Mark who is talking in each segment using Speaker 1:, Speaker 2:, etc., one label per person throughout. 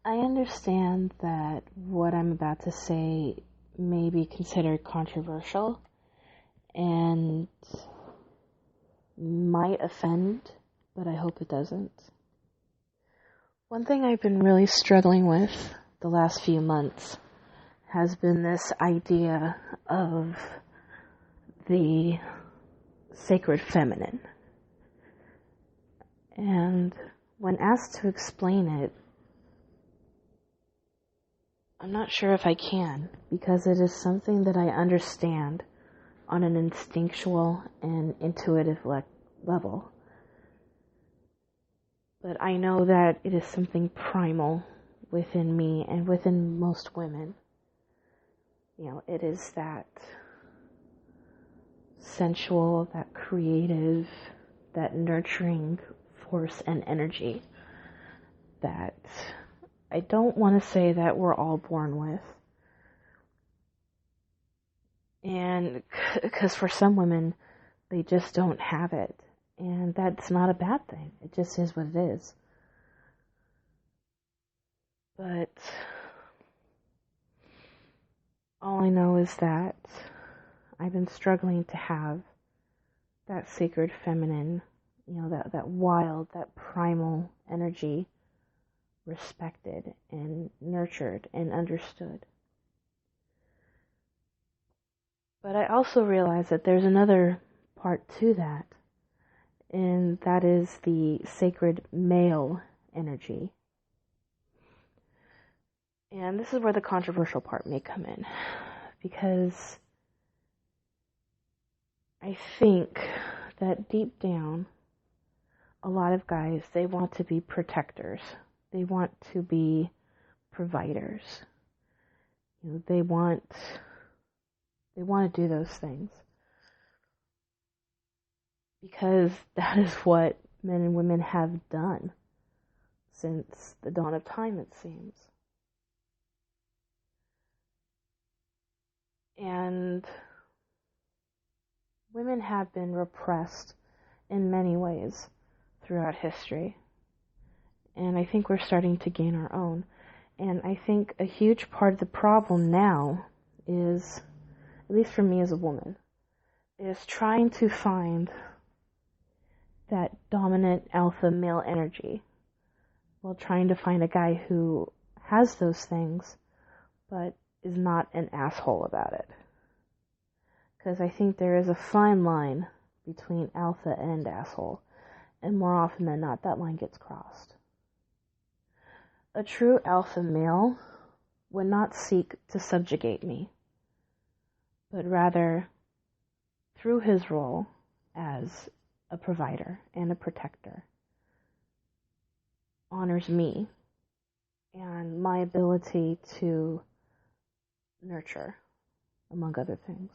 Speaker 1: I understand that what I'm about to say may be considered controversial and might offend, but I hope it doesn't. One thing I've been really struggling with the last few months has been this idea of the sacred feminine. And when asked to explain it, I'm not sure if I can, because it is something that I understand on an instinctual and intuitive level. But I know that it is something primal within me and within most women. It is that sensual, that creative, that nurturing force and energy that I don't want to say that we're all born with. And because for some women, they just don't have it. And that's not a bad thing. It just is what it is. But all I know is that I've been struggling to have that sacred feminine, that wild, that primal energy respected and nurtured and understood. But I also realize that there's another part to that, and that is the sacred male energy. And this is where the controversial part may come in, because I think that deep down, a lot of guys, they want to be protectors. They want to be providers. They want to do those things. Because that is what men and women have done since the dawn of time, it seems. And women have been repressed in many ways throughout history. And I think we're starting to gain our own. And I think a huge part of the problem now is, at least for me as a woman, is trying to find that dominant alpha male energy while trying to find a guy who has those things but is not an asshole about it. Because I think there is a fine line between alpha and asshole, and more often than not, that line gets crossed. A true alpha male would not seek to subjugate me, but rather, through his role as a provider and a protector, honors me and my ability to nurture, among other things.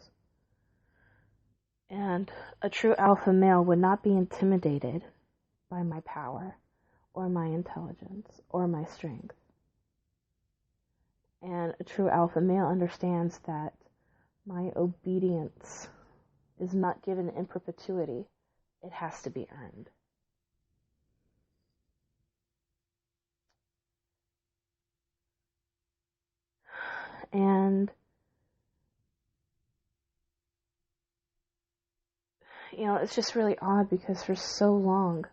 Speaker 1: And a true alpha male would not be intimidated by my power or my intelligence or my strength. And a true alpha male understands that my obedience is not given in perpetuity. It has to be earned. And, it's just really odd because for so long,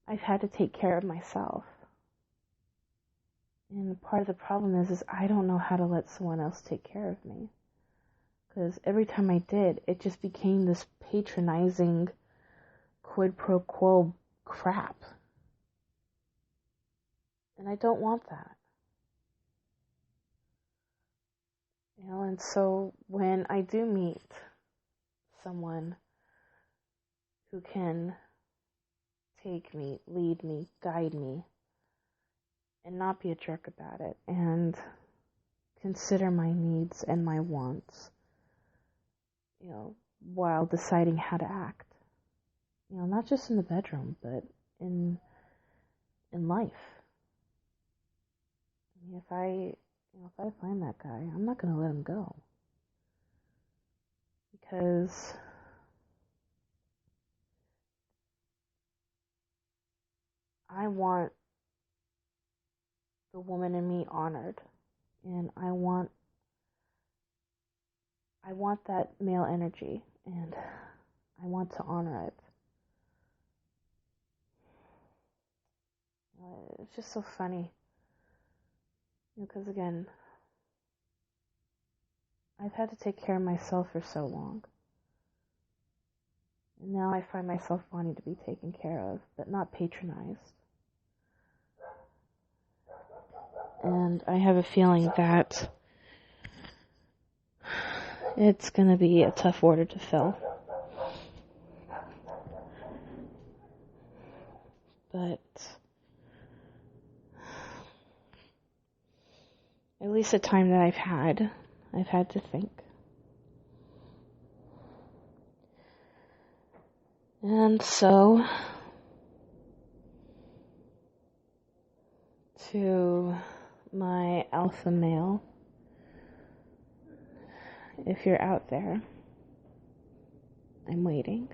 Speaker 1: I've had to take care of myself. And part of the problem is I don't know how to let someone else take care of me. Because every time I did, it just became this patronizing quid pro quo crap. And I don't want that. And so when I do meet someone who can take me, lead me, guide me, and not be a jerk about it, and consider my needs and my wants, while deciding how to act. Not just in the bedroom, but in life. If I find that guy, I'm not going to let him go. Because I want the woman in me honored. And I want that male energy, and I want to honor it. It's just so funny, because again, I've had to take care of myself for so long. And now I find myself wanting to be taken care of, but not patronized. And I have a feeling that it's going to be a tough order to fill. But at least the time that I've had to think. And so, to my alpha male, if you're out there, I'm waiting.